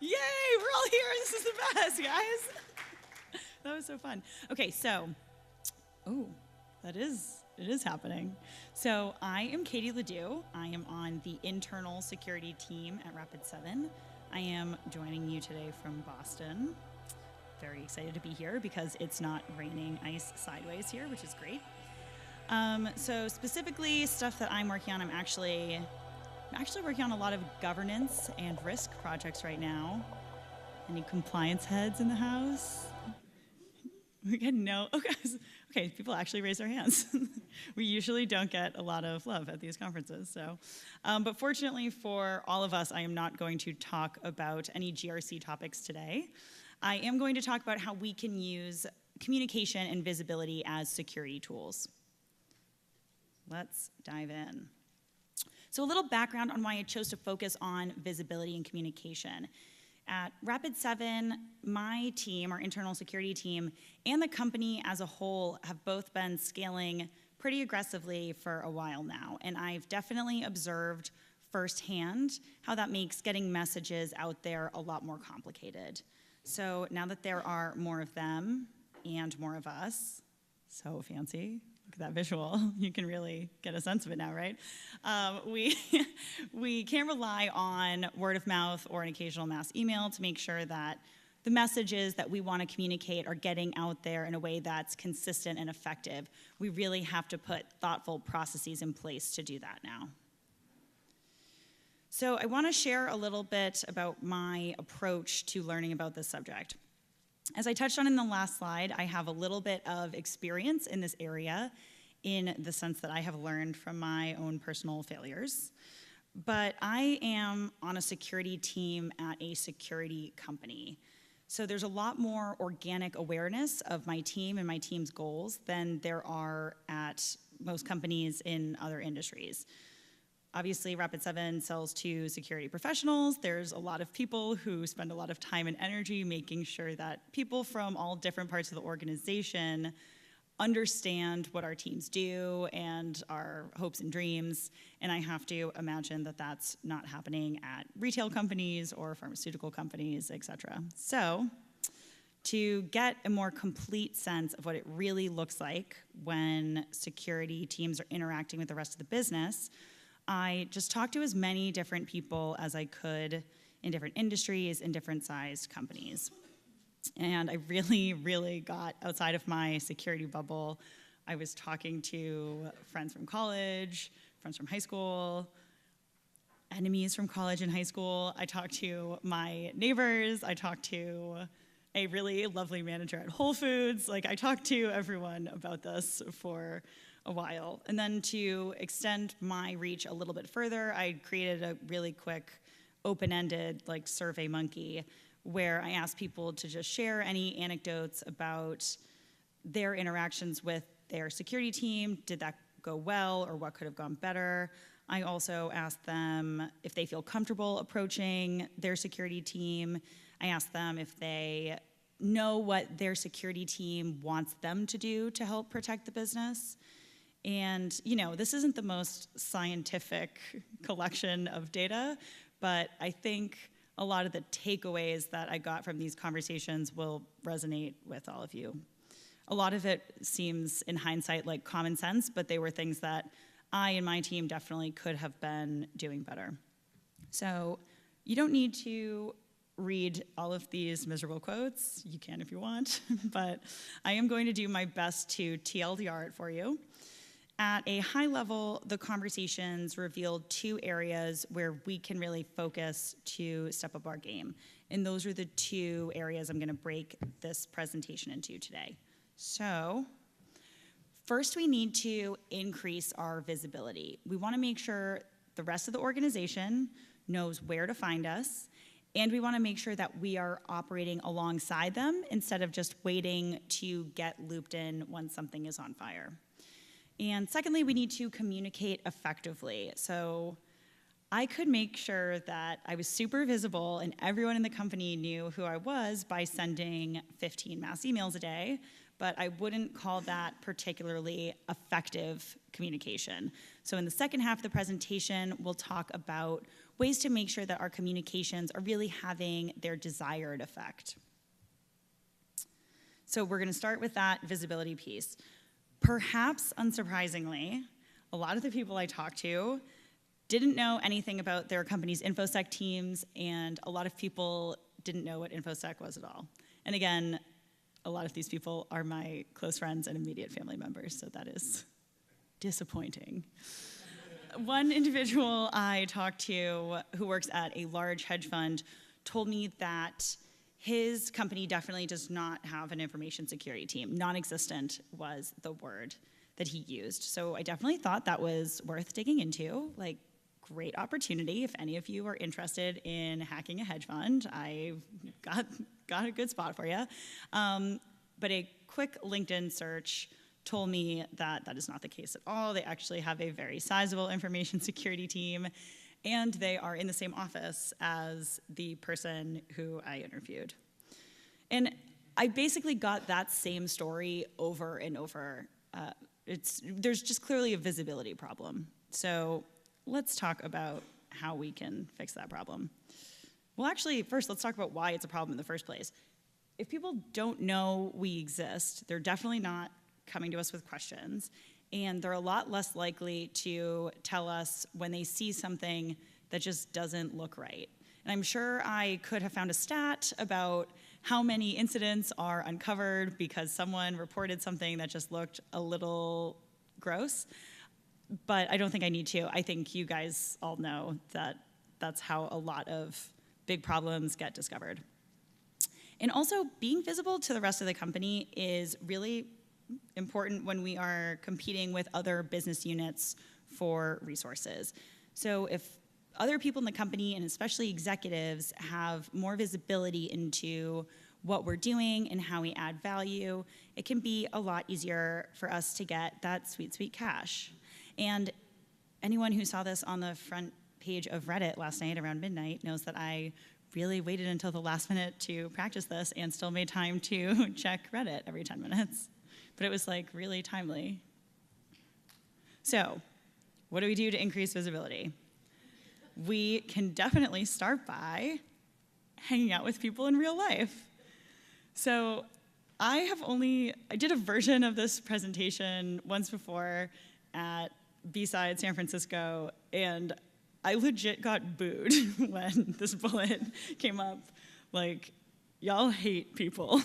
Yay, we're all here. This is the best, guys. That was so fun. Okay, so, it is happening. So I am Katie Ledoux. I am on the internal security team at Rapid7. I am joining you today from Boston. Very excited to be here because it's not raining ice sideways here, which is great. So specifically, stuff that I'm working on, I'm actually working on a lot of governance and risk projects right now. Any compliance heads in the house? We get no. Okay, people actually raise their hands. We usually don't get a lot of love at these conferences. So, but fortunately for all of us, I am not going to talk about any GRC topics today. I am going to talk about how we can use communication and visibility as security tools. Let's dive in. So a little background on why I chose to focus on visibility and communication. At Rapid7, my team, our internal security team, and the company as a whole have both been scaling pretty aggressively for a while now. And I've definitely observed firsthand how that makes getting messages out there a lot more complicated. So now that there are more of them and more of us, so fancy. Look at that visual. You can really get a sense of it now, right? We can't rely on word of mouth or an occasional mass email to make sure that the messages that we want to communicate are getting out there in a way that's consistent and effective. We really have to put thoughtful processes in place to do that now. So I want to share a little bit about my approach to learning about this subject. As I touched on in the last slide, I have a little bit of experience in this area in the sense that I have learned from my own personal failures. But I am on a security team at a security company. So there's a lot more organic awareness of my team and my team's goals than there are at most companies in other industries. Obviously, Rapid7 sells to security professionals. There's a lot of people who spend a lot of time and energy making sure that people from all different parts of the organization understand what our teams do and our hopes and dreams. And I have to imagine that that's not happening at retail companies or pharmaceutical companies, et cetera. So to get a more complete sense of what it really looks like when security teams are interacting with the rest of the business, I just talked to as many different people as I could in different industries and different sized companies. And I really got outside of my security bubble. I was talking to friends from college, friends from high school, enemies from college and high school. I talked to my neighbors. I talked to a really lovely manager at Whole Foods. I talked to everyone about this for a while. And then to extend my reach a little bit further, I created a really quick, open-ended Survey Monkey where I asked people to just share any anecdotes about their interactions with their security team. Did that go well, or what could have gone better? I also asked them if they feel comfortable approaching their security team. I asked them if they know what their security team wants them to do to help protect the business. And, this isn't the most scientific collection of data, but I think a lot of the takeaways that I got from these conversations will resonate with all of you. A lot of it seems, in hindsight, like common sense, but they were things that I and my team definitely could have been doing better. So you don't need to read all of these miserable quotes. You can if you want, but I am going to do my best to TLDR it for you. At a high level, the conversations revealed two areas where we can really focus to step up our game. And those are the two areas I'm going to break this presentation into today. So first, we need to increase our visibility. We want to make sure the rest of the organization knows where to find us, and we want to make sure that we are operating alongside them instead of just waiting to get looped in when something is on fire. And secondly, we need to communicate effectively. So I could make sure that I was super visible and everyone in the company knew who I was by sending 15 mass emails a day, but I wouldn't call that particularly effective communication. So in the second half of the presentation, we'll talk about ways to make sure that our communications are really having their desired effect. So we're going to start with that visibility piece. Perhaps unsurprisingly, a lot of the people I talked to didn't know anything about their company's InfoSec teams, and a lot of people didn't know what InfoSec was at all. And again, a lot of these people are my close friends and immediate family members, so that is disappointing. One individual I talked to who works at a large hedge fund told me that his company definitely does not have an information security team. Non-existent was the word that he used. So I definitely thought that was worth digging into. Like, great opportunity. If any of you are interested in hacking a hedge fund, I've got a good spot for you. But a quick LinkedIn search told me that that is not the case at all. They actually have a very sizable information security team, and they are in the same office as the person who I interviewed. And I basically got that same story over and over. There's just clearly a visibility problem. So let's talk about how we can fix that problem. Well, actually, first, let's talk about why it's a problem in the first place. If people don't know we exist, they're definitely not coming to us with questions, and they're a lot less likely to tell us when they see something that just doesn't look right. And I'm sure I could have found a stat about how many incidents are uncovered because someone reported something that just looked a little gross, but I don't think I need to. I think you guys all know that that's how a lot of big problems get discovered. And also, being visible to the rest of the company is really important when we are competing with other business units for resources. So if other people in the company, and especially executives, have more visibility into what we're doing and how we add value, it can be a lot easier for us to get that sweet, sweet cash. And anyone who saw this on the front page of Reddit last night around midnight knows that I really waited until the last minute to practice this and still made time to check Reddit every 10 minutes. But it was like really timely. So, what do we do to increase visibility? We can definitely start by hanging out with people in real life. So I did a version of this presentation once before at B-Side San Francisco, and I legit got booed when this bullet came up. Like, y'all hate people,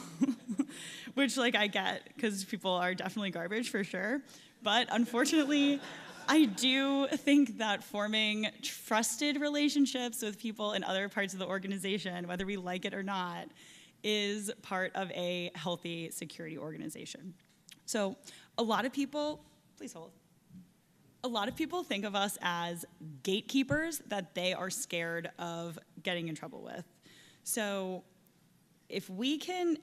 which like I get, because people are definitely garbage for sure. But unfortunately, I do think that forming trusted relationships with people in other parts of the organization, whether we like it or not, is part of a healthy security organization. So a lot of people, please hold. A lot of people think of us as gatekeepers that they are scared of getting in trouble with. So if we can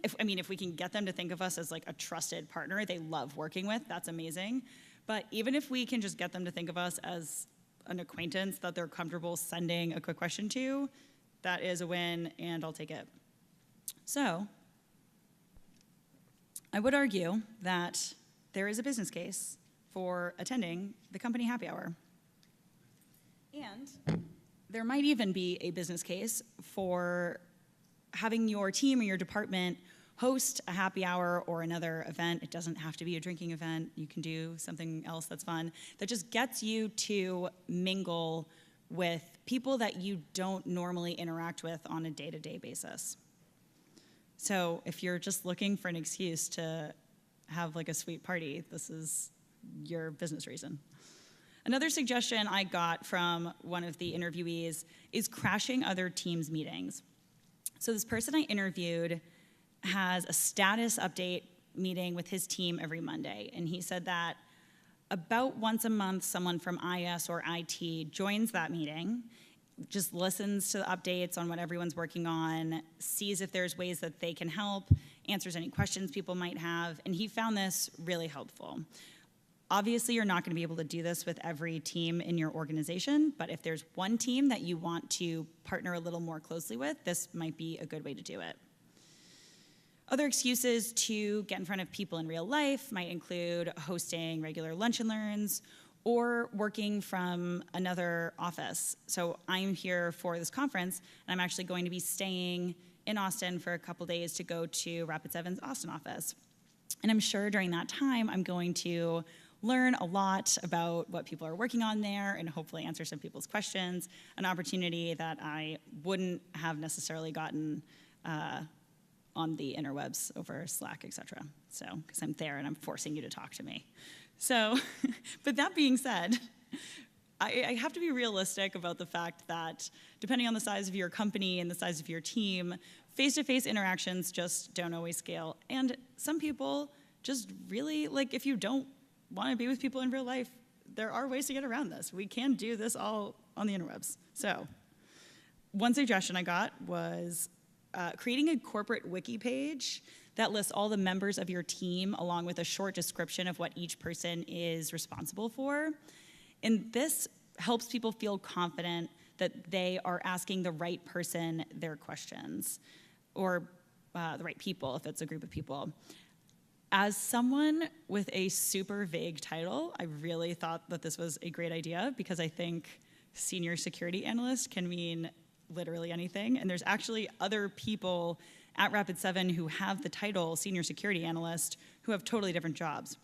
get them to think of us as like a trusted partner they love working with, that's amazing. But even if we can just get them to think of us as an acquaintance that they're comfortable sending a quick question to, that is a win, and I'll take it. So I would argue that there is a business case for attending the company happy hour. And there might even be a business case for having your team or your department host a happy hour or another event. It doesn't have to be a drinking event. You can do something else that's fun that just gets you to mingle with people that you don't normally interact with on a day-to-day basis. So if you're just looking for an excuse to have like a sweet party, this is your business reason. Another suggestion I got from one of the interviewees is crashing other teams' meetings. So this person I interviewed has a status update meeting with his team every Monday, and he said that about once a month, someone from IS or IT joins that meeting, just listens to the updates on what everyone's working on, sees if there's ways that they can help, answers any questions people might have, and he found this really helpful. Obviously, you're not going to be able to do this with every team in your organization, but if there's one team that you want to partner a little more closely with, this might be a good way to do it. Other excuses to get in front of people in real life might include hosting regular lunch and learns or working from another office. So I'm here for this conference, and I'm actually going to be staying in Austin for a couple days to go to Rapid7's Austin office. And I'm sure during that time, I'm going to learn a lot about what people are working on there and hopefully answer some people's questions, an opportunity that I wouldn't have necessarily gotten on the interwebs over Slack, et cetera. So, because I'm there and I'm forcing you to talk to me. So, but that being said, I have to be realistic about the fact that depending on the size of your company and the size of your team, face-to-face interactions just don't always scale. And some people just really, like, if you don't want to be with people in real life, there are ways to get around this. We can do this all on the interwebs. So one suggestion I got was creating a corporate wiki page that lists all the members of your team along with a short description of what each person is responsible for. And this helps people feel confident that they are asking the right person their questions, or the right people if it's a group of people. As someone with a super vague title, I really thought that this was a great idea because I think senior security analyst can mean literally anything. And there's actually other people at Rapid7 who have the title senior security analyst who have totally different jobs.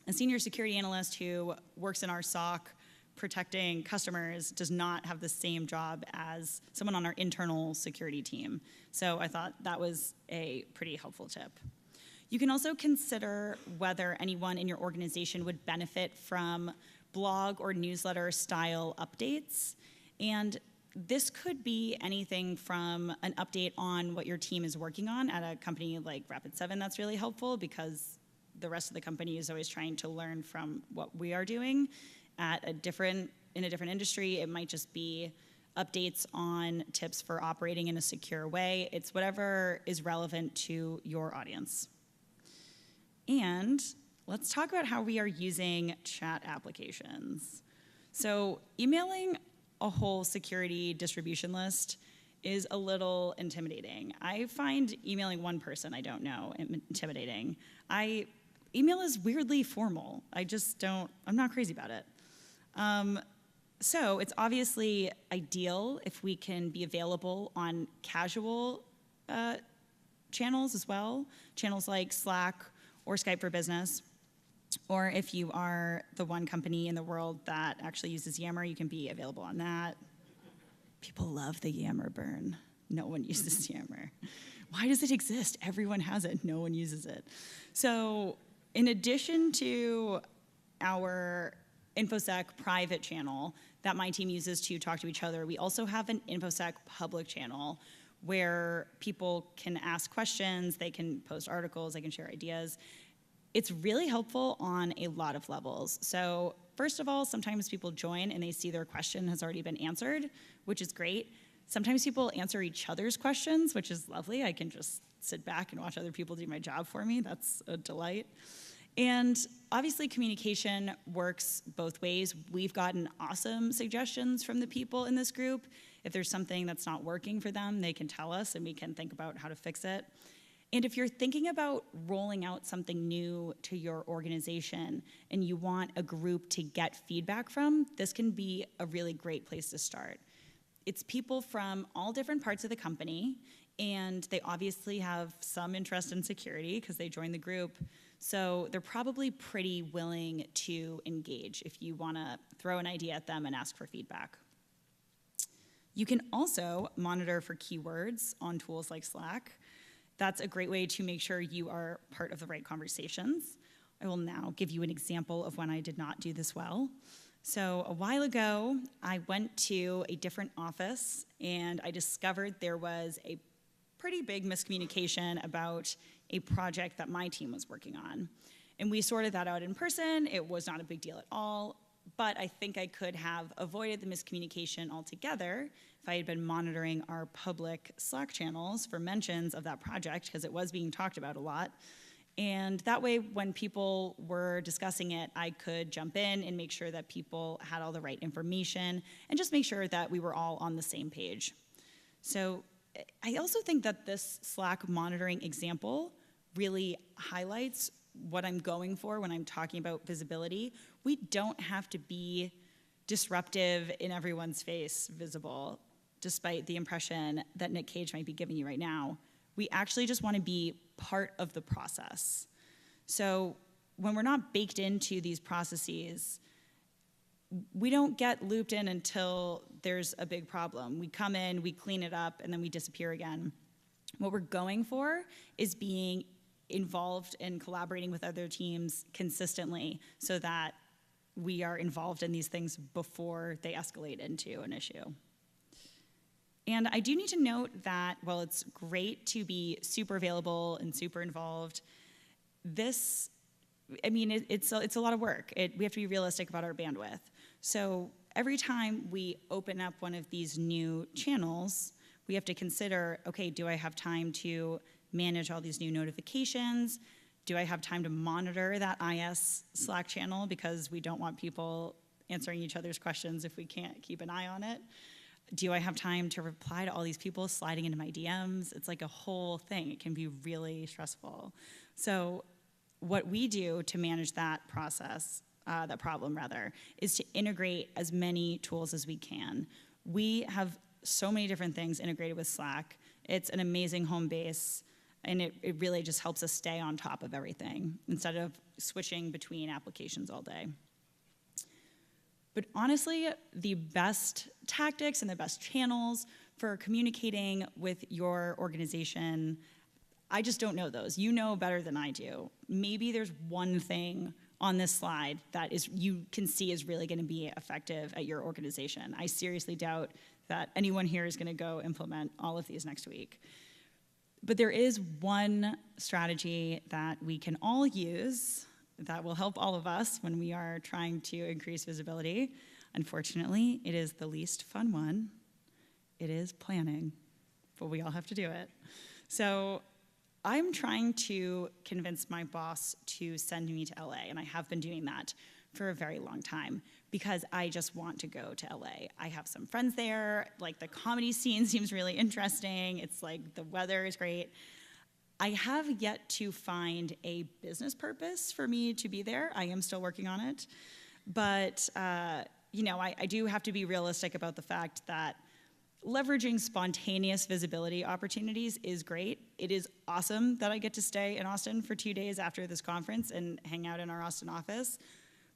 A senior security analyst who works in our SOC protecting customers does not have the same job as someone on our internal security team. So I thought that was a pretty helpful tip. You can also consider whether anyone in your organization would benefit from blog or newsletter style updates. And this could be anything from an update on what your team is working on at a company like Rapid7. That's really helpful because the rest of the company is always trying to learn from what we are doing. In a different industry, it might just be updates on tips for operating in a secure way. It's whatever is relevant to your audience. And let's talk about how we are using chat applications. So emailing a whole security distribution list is a little intimidating. I find emailing one person I don't know intimidating. Email is weirdly formal. I'm not crazy about it. So it's obviously ideal if we can be available on casual channels as well, channels like Slack or Skype for Business. Or if you are the one company in the world that actually uses Yammer, you can be available on that. People love the Yammer burn. No one uses Yammer. Why does it exist? Everyone has it. No one uses it. So in addition to our InfoSec private channel that my team uses to talk to each other, we also have an InfoSec public channel where people can ask questions, they can post articles, they can share ideas. It's really helpful on a lot of levels. So first of all, sometimes people join and they see their question has already been answered, which is great. Sometimes people answer each other's questions, which is lovely. I can just sit back and watch other people do my job for me. That's a delight. And obviously communication works both ways. We've gotten awesome suggestions from the people in this group. If there's something that's not working for them, they can tell us and we can think about how to fix it. And if you're thinking about rolling out something new to your organization and you want a group to get feedback from, this can be a really great place to start. It's people from all different parts of the company, and they obviously have some interest in security because they joined the group. So they're probably pretty willing to engage if you want to throw an idea at them and ask for feedback. You can also monitor for keywords on tools like Slack. That's a great way to make sure you are part of the right conversations. I will now give you an example of when I did not do this well. So a while ago, I went to a different office and I discovered there was a pretty big miscommunication about a project that my team was working on. And we sorted that out in person. It was not a big deal at all, but I think I could have avoided the miscommunication altogether if I had been monitoring our public Slack channels for mentions of that project, because it was being talked about a lot. And that way, when people were discussing it, I could jump in and make sure that people had all the right information and just make sure that we were all on the same page. So I also think that this Slack monitoring example really highlights what I'm going for when I'm talking about visibility. We don't have to be disruptive, in everyone's face visible, despite the impression that Nick Cage might be giving you right now. We actually just want to be part of the process. So when we're not baked into these processes, we don't get looped in until there's a big problem. We come in, we clean it up, and then we disappear again. What we're going for is being involved and collaborating with other teams consistently so that we are involved in these things before they escalate into an issue. And I do need to note that while it's great to be super available and super involved, it's a lot of work. We have to be realistic about our bandwidth. So every time we open up one of these new channels, we have to consider, okay, do I have time to manage all these new notifications? Do I have time to monitor that IS Slack channel because we don't want people answering each other's questions if we can't keep an eye on it? Do I have time to reply to all these people sliding into my DMs? It's like a whole thing. It can be really stressful. So what we do to manage that process, that problem rather, is to integrate as many tools as we can. We have so many different things integrated with Slack. It's an amazing home base, and it really just helps us stay on top of everything instead of switching between applications all day. But honestly, the best tactics and the best channels for communicating with your organization, I just don't know those. You know better than I do. Maybe there's one thing on this slide that you can see is really going to be effective at your organization. I seriously doubt that anyone here is going to go implement all of these next week. But there is one strategy that we can all use that will help all of us when we are trying to increase visibility. Unfortunately, it is the least fun one. It is planning, but we all have to do it. So I'm trying to convince my boss to send me to LA, and I have been doing that for a very long time because I just want to go to LA. I have some friends there, like the comedy scene seems really interesting. It's like the weather is great. I have yet to find a business purpose for me to be there. I am still working on it. But, I do have to be realistic about the fact that leveraging spontaneous visibility opportunities is great. It is awesome that I get to stay in Austin for 2 days after this conference and hang out in our Austin office.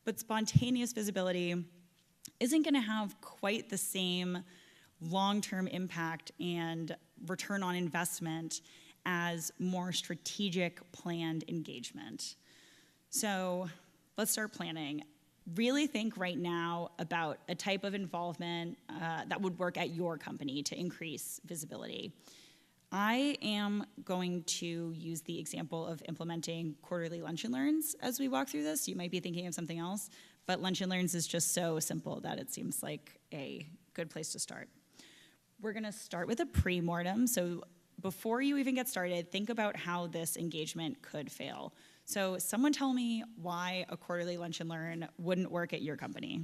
But spontaneous visibility isn't going to have quite the same long-term impact and return on investment as more strategic planned engagement. So let's start planning. Really think right now about a type of involvement that would work at your company to increase visibility. I am going to use the example of implementing quarterly lunch and learns as we walk through this. You might be thinking of something else, but lunch and learns is just so simple that it seems like a good place to start. We're gonna start with a pre-mortem. So before you even get started, think about how this engagement could fail. So someone tell me why a quarterly lunch and learn wouldn't work at your company.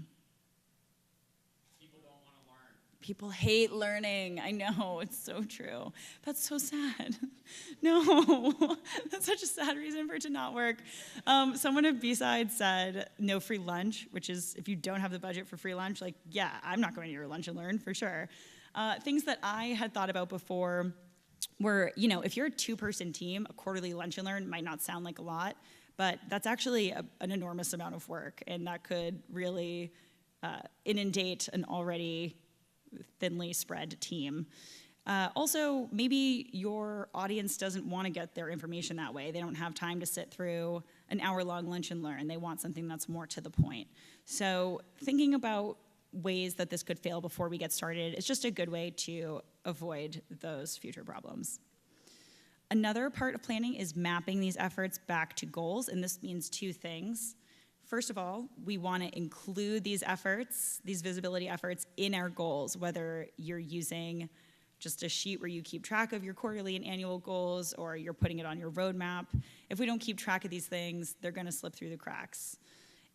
People don't want to learn. People hate learning. I know, it's so true. That's so sad. No, that's such a sad reason for it to not work. Someone at B-Side said no free lunch, which is if you don't have the budget for free lunch, like, yeah, I'm not going to your lunch and learn for sure. Things that I had thought about before were, if you're a two-person team, a quarterly lunch and learn might not sound like a lot, but that's actually an enormous amount of work, and that could really inundate an already thinly spread team. Also, maybe your audience doesn't want to get their information that way. They don't have time to sit through an hour-long lunch and learn. They want something that's more to the point. So thinking about ways that this could fail before we get started is just a good way to avoid those future problems. Another part of planning is mapping these efforts back to goals, and this means two things. First of all, we want to include these efforts, these visibility efforts, in our goals, whether you're using just a sheet where you keep track of your quarterly and annual goals, or you're putting it on your roadmap. If we don't keep track of these things, they're going to slip through the cracks.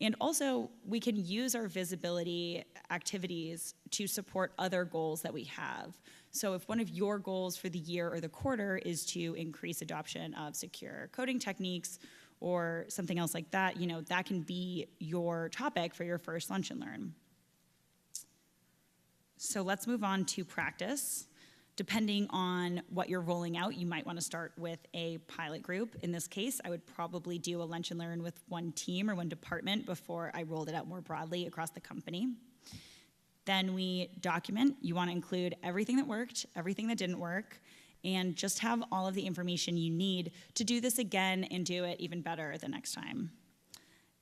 And also, we can use our visibility activities to support other goals that we have. So if one of your goals for the year or the quarter is to increase adoption of secure coding techniques, or something else like that, that can be your topic for your first Lunch and Learn. So let's move on to practice. Depending on what you're rolling out, you might want to start with a pilot group. In this case, I would probably do a Lunch and Learn with one team or one department before I rolled it out more broadly across the company. Then we document. You want to include everything that worked, everything that didn't work, and just have all of the information you need to do this again and do it even better the next time.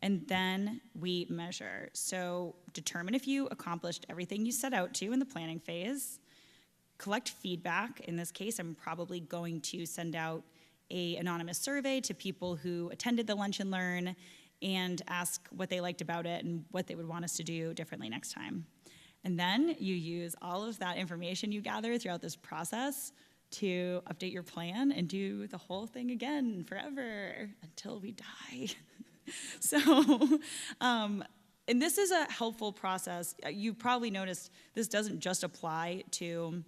And then we measure. So determine if you accomplished everything you set out to in the planning phase. Collect feedback. In this case, I'm probably going to send out an anonymous survey to people who attended the Lunch and Learn and ask what they liked about it and what they would want us to do differently next time. And then you use all of that information you gather throughout this process to update your plan and do the whole thing again forever until we die. And this is a helpful process. You probably noticed this doesn't just apply to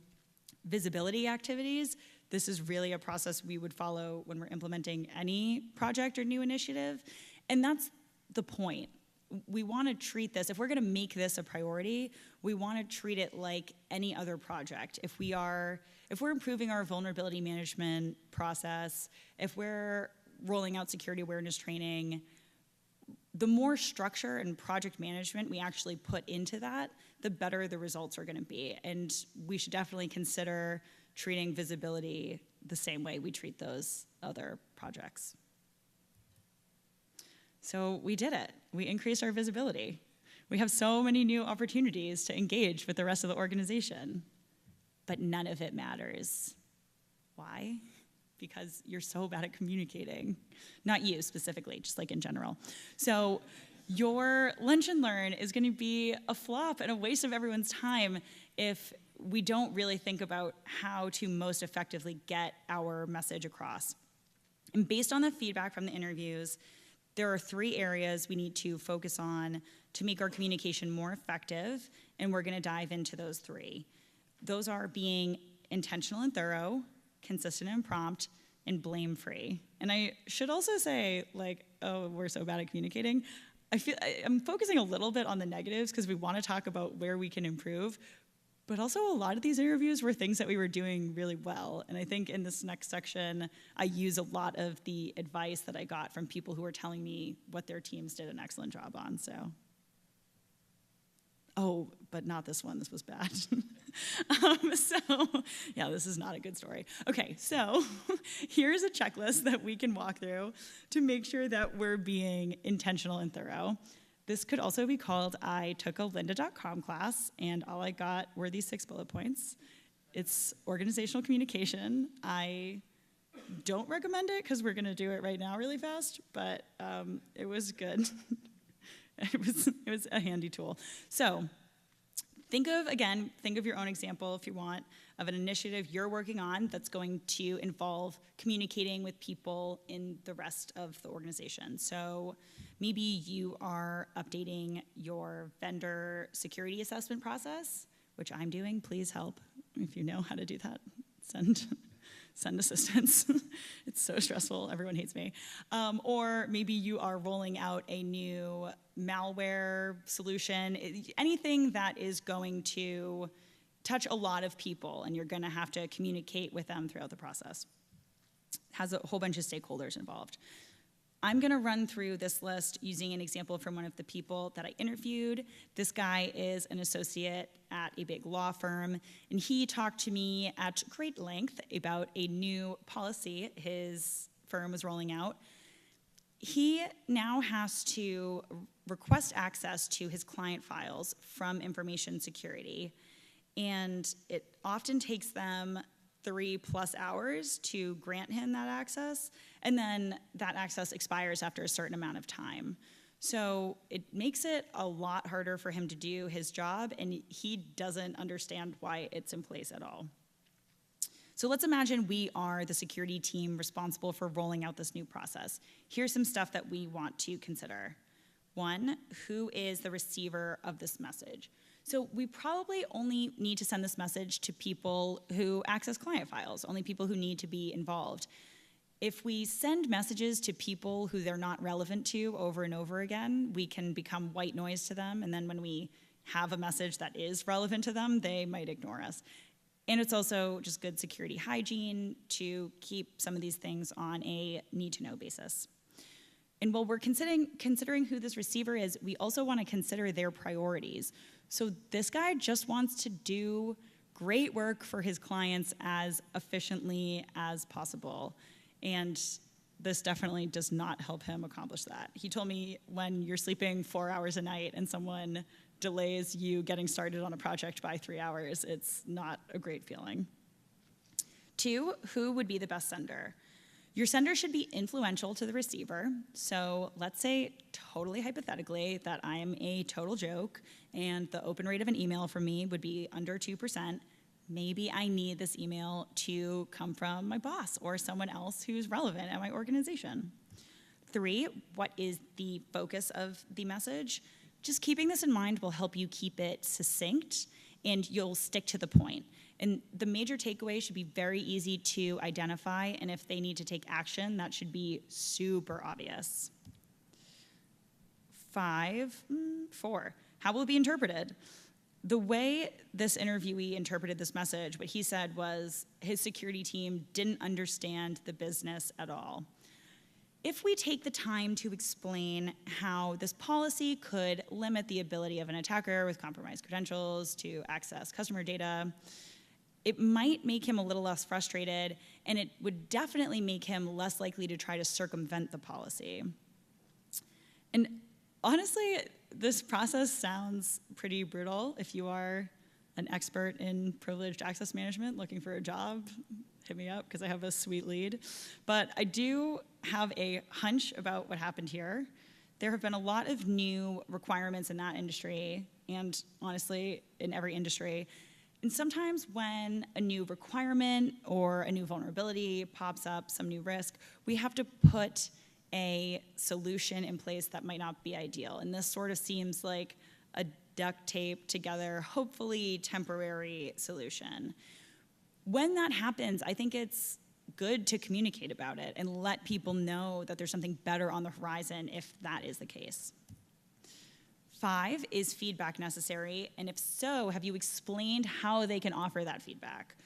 visibility activities. This is really a process we would follow when we're implementing any project or new initiative. And that's the point. We want to treat this, if we're going to make this a priority, we want to treat it like any other project. If we're improving our vulnerability management process, if we're rolling out security awareness training, the more structure and project management we actually put into that, the better the results are going to be. And we should definitely consider treating visibility the same way we treat those other projects. So we did it. We increased our visibility. We have so many new opportunities to engage with the rest of the organization, but none of it matters. Why? Because you're so bad at communicating. Not you specifically, just like in general. So your Lunch and Learn is going to be a flop and a waste of everyone's time if we don't really think about how to most effectively get our message across. And based on the feedback from the interviews, there are 3 areas we need to focus on to make our communication more effective, and we're going to dive into those 3. Those are being intentional and thorough, consistent and prompt, and blame-free. And I should also say, oh, we're so bad at communicating. I'm focusing a little bit on the negatives because we want to talk about where we can improve, but also a lot of these interviews were things that we were doing really well. And I think in this next section, I use a lot of the advice that I got from people who were telling me what their teams did an excellent job on, so. Oh, but not this one, this was bad. Yeah, this is not a good story. Okay, so here's a checklist that we can walk through to make sure that we're being intentional and thorough. This could also be called, I took a lynda.com class, and all I got were these 6 bullet points. It's organizational communication. I don't recommend it because we're going to do it right now really fast, but it was good. It was a handy tool. So think of your own example if you want of an initiative you're working on that's going to involve communicating with people in the rest of the organization. So maybe you are updating your vendor security assessment process, which I'm doing. Please help if you know how to do that. Send assistance. It's so stressful. Everyone hates me. Or maybe you are rolling out a new malware solution. Anything that is going to touch a lot of people, and you're going to have to communicate with them throughout the process. Has a whole bunch of stakeholders involved. I'm going to run through this list using an example from one of the people that I interviewed. This guy is an associate at a big law firm, and he talked to me at great length about a new policy his firm was rolling out. He now has to request access to his client files from information security, and it often takes them 3+ hours to grant him that access, and then that access expires after a certain amount of time. So it makes it a lot harder for him to do his job, and he doesn't understand why it's in place at all. So let's imagine we are the security team responsible for rolling out this new process. Here's some stuff that we want to consider. 1, who is the receiver of this message? So we probably only need to send this message to people who access client files, only people who need to be involved. If we send messages to people who they're not relevant to over and over again, we can become white noise to them, and then when we have a message that is relevant to them, they might ignore us. And it's also just good security hygiene to keep some of these things on a need-to-know basis. And while we're considering who this receiver is, we also want to consider their priorities. So this guy just wants to do great work for his clients as efficiently as possible. And this definitely does not help him accomplish that. He told me when you're sleeping 4 hours a night and someone delays you getting started on a project by 3 hours, it's not a great feeling. 2, who would be the best sender? Your sender should be influential to the receiver. So let's say, totally hypothetically, that I'm a total joke and the open rate of an email from me would be under 2%. Maybe I need this email to come from my boss or someone else who's relevant at my organization. 3, what is the focus of the message? Just keeping this in mind will help you keep it succinct and you'll stick to the point. And the major takeaway should be very easy to identify, and if they need to take action, that should be super obvious. 4, how will it be interpreted? The way this interviewee interpreted this message, what he said was his security team didn't understand the business at all. If we take the time to explain how this policy could limit the ability of an attacker with compromised credentials to access customer data, it might make him a little less frustrated, and it would definitely make him less likely to try to circumvent the policy. And honestly, this process sounds pretty brutal. If you are an expert in privileged access management looking for a job, hit me up because I have a sweet lead. But I do have a hunch about what happened here. There have been a lot of new requirements in that industry, and honestly, in every industry. And sometimes when a new requirement or a new vulnerability pops up, some new risk, we have to put a solution in place that might not be ideal. And this sort of seems like a duct tape together, hopefully temporary solution. When that happens, I think it's good to communicate about it and let people know that there's something better on the horizon if that is the case. 5, is feedback necessary? And if so, have you explained how they can offer that feedback?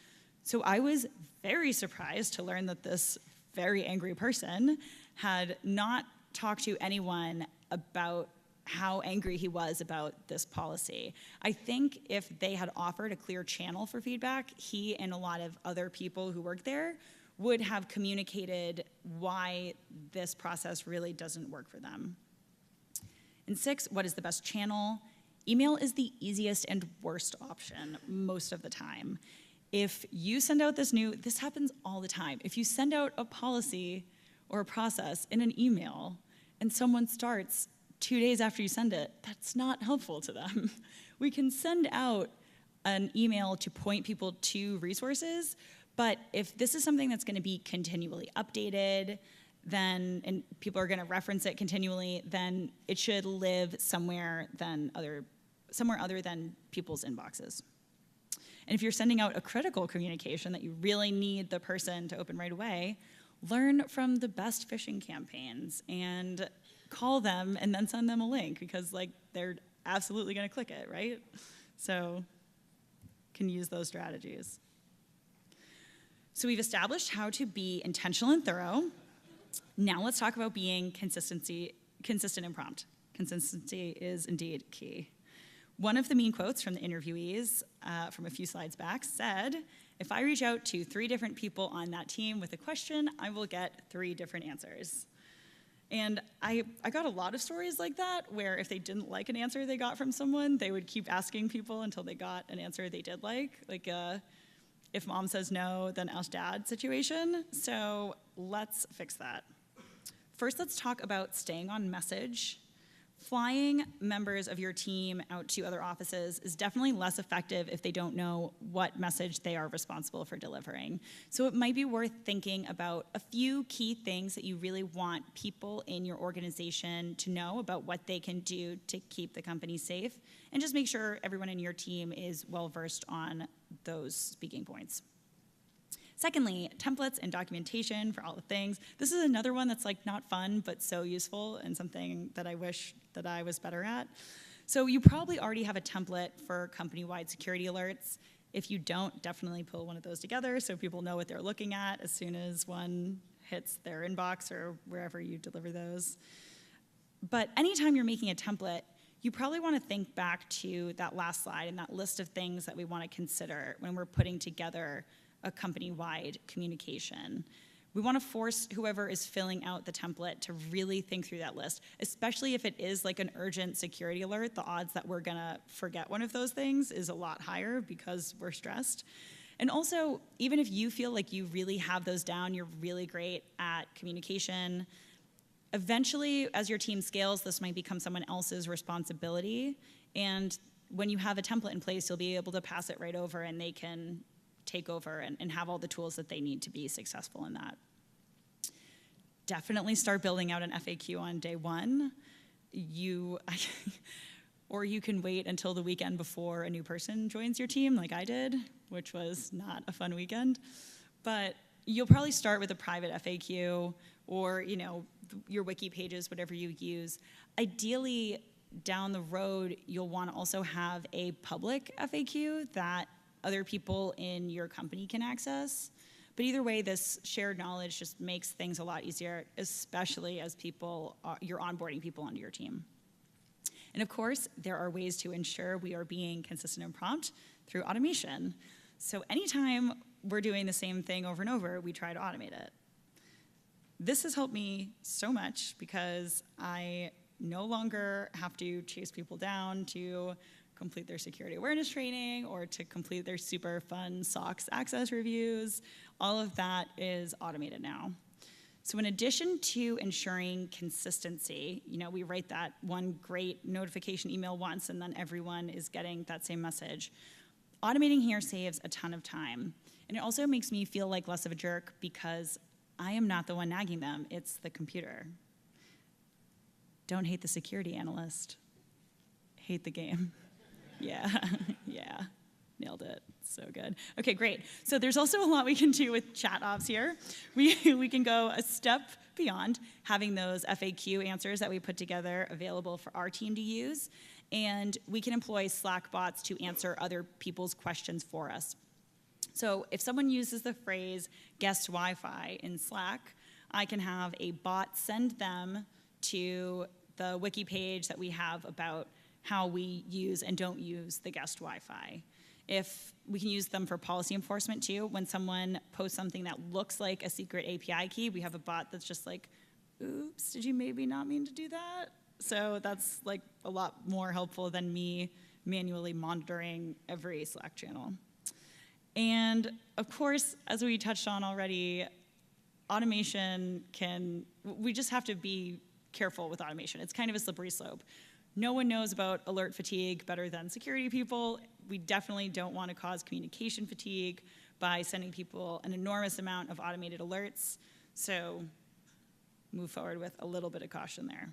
So I was very surprised to learn that this very angry person had not talked to anyone about how angry he was about this policy. I think if they had offered a clear channel for feedback, he and a lot of other people who work there would have communicated why this process really doesn't work for them. And 6, what is the best channel? Email is the easiest and worst option most of the time. If you send out this happens all the time. If you send out a policy or a process in an email and someone starts 2 days after you send it, that's not helpful to them. We can send out an email to point people to resources, but if this is something that's going to be continually updated, and people are going to reference it continually, then it should live somewhere other than people's inboxes. And if you're sending out a critical communication that you really need the person to open right away, learn from the best phishing campaigns and call them and then send them a link because they're absolutely going to click it, right? So can use those strategies. So we've established how to be intentional and thorough. Now let's talk about being consistent and prompt. Consistency is indeed key. One of the mean quotes from the interviewees from a few slides back said, if I reach out to 3 different people on that team with a question, I will get 3 different answers. And I got a lot of stories like that where if they didn't like an answer they got from someone, they would keep asking people until they got an answer they did like if mom says no, then ask dad situation. So let's fix that. First, let's talk about staying on message. Flying members of your team out to other offices is definitely less effective if they don't know what message they are responsible for delivering. So it might be worth thinking about a few key things that you really want people in your organization to know about what they can do to keep the company safe, and just make sure everyone in your team is well-versed on those speaking points. Secondly, templates and documentation for all the things. This is another one that's like not fun, but so useful and something that I wish that I was better at. So you probably already have a template for company-wide security alerts. If you don't, definitely pull one of those together so people know what they're looking at as soon as one hits their inbox or wherever you deliver those. But anytime you're making a template, you probably want to think back to that last slide and that list of things that we want to consider when we're putting together a company-wide communication. We want to force whoever is filling out the template to really think through that list, especially if it is like an urgent security alert. The odds that we're going to forget one of those things is a lot higher because we're stressed. And also, even if you feel like you really have those down, you're really great at communication, eventually, as your team scales, this might become someone else's responsibility. And when you have a template in place, you'll be able to pass it right over and they can take over and have all the tools that they need to be successful in that. Definitely start building out an FAQ on day one. Or you can wait until the weekend before a new person joins your team, like I did, which was not a fun weekend. But you'll probably start with a private FAQ or your wiki pages, whatever you use. Ideally, down the road, you'll want to also have a public FAQ that other people in your company can access. But either way, this shared knowledge just makes things a lot easier, especially as you're onboarding people onto your team. And of course, there are ways to ensure we are being consistent and prompt through automation. So anytime we're doing the same thing over and over, we try to automate it. This has helped me so much because I no longer have to chase people down to complete their security awareness training or to complete their super fun SOX access reviews. All of that is automated now. So in addition to ensuring consistency, we write that one great notification email once and then everyone is getting that same message. Automating here saves a ton of time. And it also makes me feel like less of a jerk because I am not the one nagging them, it's the computer. Don't hate the security analyst. Hate the game. Yeah, yeah, nailed it. So good. Okay, great. So there's also a lot we can do with chat ops here. We can go a step beyond having those FAQ answers that we put together available for our team to use, and we can employ Slack bots to answer other people's questions for us. So if someone uses the phrase guest Wi-Fi in Slack, I can have a bot send them to the wiki page that we have about how we use and don't use the guest Wi-Fi. If we can use them for policy enforcement too, when someone posts something that looks like a secret API key, we have a bot that's just like, oops, did you maybe not mean to do that? So that's like a lot more helpful than me manually monitoring every Slack channel. And of course, as we touched on already, we just have to be careful with automation. It's kind of a slippery slope. No one knows about alert fatigue better than security people. We definitely don't want to cause communication fatigue by sending people an enormous amount of automated alerts. So move forward with a little bit of caution there.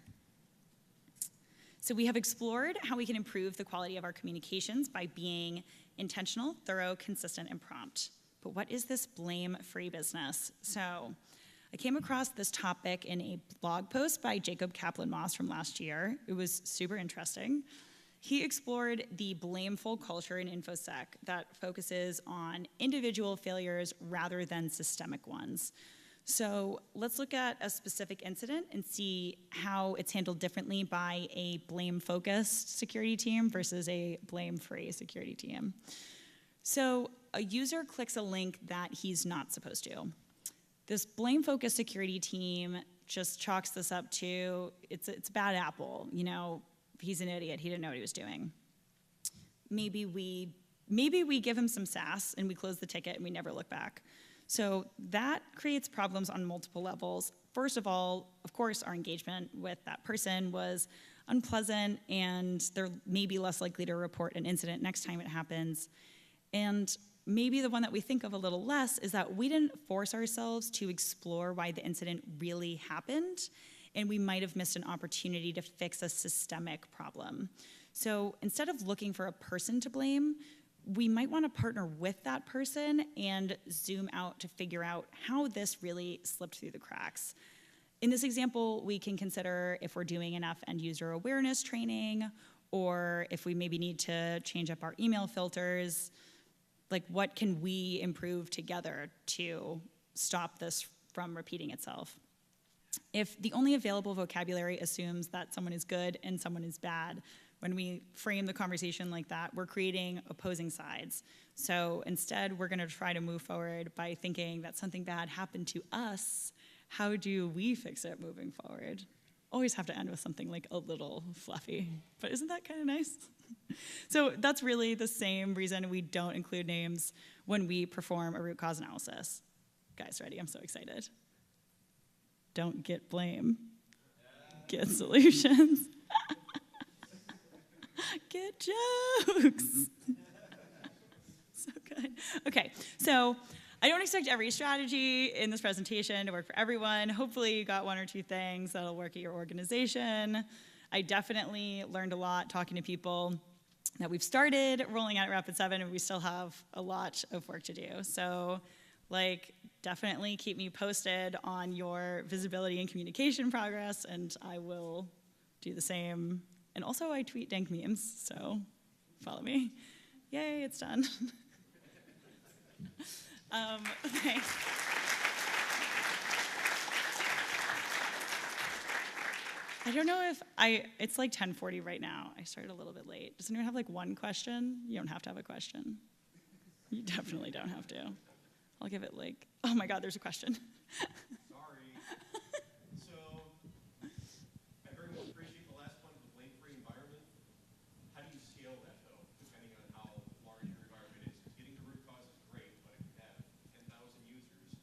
So we have explored how we can improve the quality of our communications by being intentional, thorough, consistent, and prompt. But what is this blame-free business? So I came across this topic in a blog post by Jacob Kaplan-Moss from last year. It was super interesting. He explored the blameful culture in InfoSec that focuses on individual failures rather than systemic ones. So let's look at a specific incident and see how it's handled differently by a blame-focused security team versus a blame-free security team. So a user clicks a link that he's not supposed to. This blame-focused security team just chalks this up to, it's a bad apple. He's an idiot, he didn't know what he was doing. Maybe we give him some sass and we close the ticket and we never look back. So that creates problems on multiple levels. First of all, of course, our engagement with that person was unpleasant and they're maybe less likely to report an incident next time it happens. And maybe the one that we think of a little less is that we didn't force ourselves to explore why the incident really happened, and we might have missed an opportunity to fix a systemic problem. So instead of looking for a person to blame, we might want to partner with that person and zoom out to figure out how this really slipped through the cracks. In this example, we can consider if we're doing enough end user awareness training, or if we maybe need to change up our email filters. Like, what can we improve together to stop this from repeating itself? If the only available vocabulary assumes that someone is good and someone is bad, when we frame the conversation like that, we're creating opposing sides. So instead, we're gonna try to move forward by thinking that something bad happened to us. How do we fix it moving forward? Always have to end with something like a little fluffy, but isn't that kind of nice? So that's really the same reason we don't include names when we perform a root cause analysis. Guys, ready? I'm so excited. Don't get blame, get solutions. Get jokes. So good. Okay, so I don't expect every strategy in this presentation to work for everyone. Hopefully you got one or two things that'll work at your organization. I definitely learned a lot talking to people that we've started rolling out Rapid7, and we still have a lot of work to do. So, like, definitely keep me posted on your visibility and communication progress, and I will do the same. And also, I tweet dank memes, so follow me. Yay, it's done. Okay. I don't know if it's like 10:40 right now. I started a little bit late. Does anyone have like one question? You don't have to have a question. You definitely don't have to. I'll give it like, oh my God, there's a question. Sorry. So, I very much appreciate the last one, the blame-free environment. How do you scale that, though, depending on how large your environment is? Because getting to root cause is great, but if you have 10,000 users,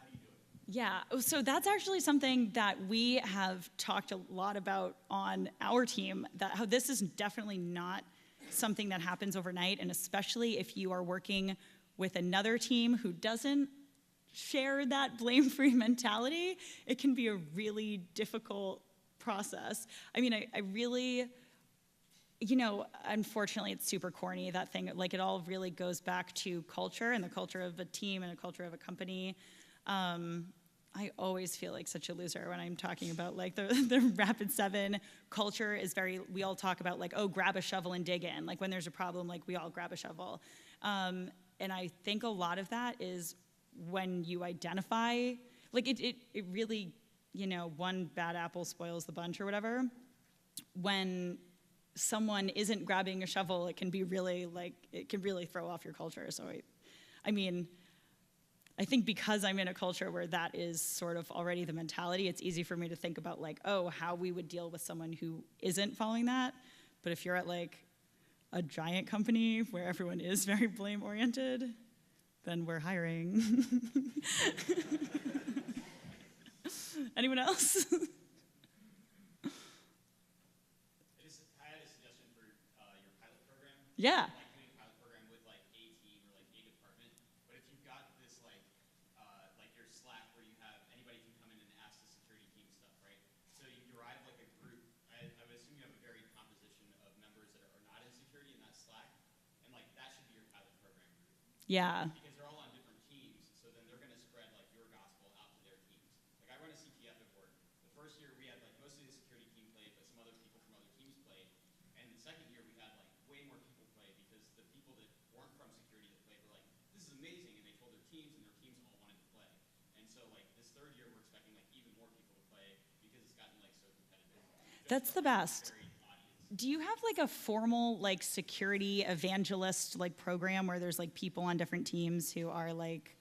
how do you do it? Yeah, so that's actually something that we have talked a lot about on our team, that how this is definitely not something that happens overnight, and especially if you are working with another team who doesn't share that blame-free mentality, it can be a really difficult process. I mean, I really, you know, unfortunately it's super corny, that thing, like it all really goes back to culture and the culture of a team and the culture of a company. I always feel like such a loser when I'm talking about like the Rapid7 culture is very, we all talk about like, oh, grab a shovel and dig in. Like when there's a problem, like we all grab a shovel. And I think a lot of that is when you identify, like it really, you know, one bad apple spoils the bunch or whatever. When someone isn't grabbing a shovel, it can be really like, it can really throw off your culture. So I mean, I think because I'm in a culture where that is sort of already the mentality, it's easy for me to think about like, oh, how we would deal with someone who isn't following that. But if you're at like a giant company where everyone is very blame-oriented, then we're hiring. Anyone else? I had a suggestion for your pilot program. Yeah. Like doing a pilot program with like a team or like a department. But if you've got this like your Slack where you have anybody can come in and ask the security team stuff, right? So you derive like a group. I would assume you have a varied composition of members that are not in security in that Slack, and like that should be your pilot program group. Yeah. Because they're all on different teams, so then they're going to spread like your gospel out to their teams. Like I run a CTF at work. The first year we had like mostly the security team played, but some other people from other teams played. And the second year we had like way more people play because the people that weren't from security that played were like, this is amazing, and they told their teams, and their teams all wanted to play. And so like this third year we're expecting like even more people to play because it's gotten like so competitive. That's the best. Do you have like a formal like security evangelist like program where there's like people on different teams who are like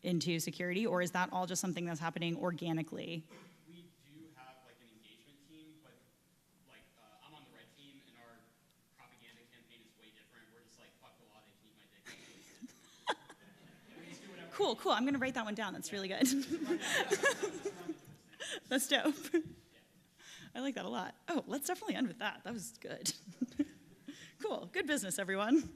into security, or is that all just something that's happening organically? We do have like an engagement team, but like I'm on the red team, and our propaganda campaign is way different. We're just like, fuck the law, they can eat my dick. We just do whatever. Cool, cool. I'm gonna write that one down. That's really good. That's dope. I like that a lot. Oh, let's definitely end with that. That was good. Cool. Good business, everyone.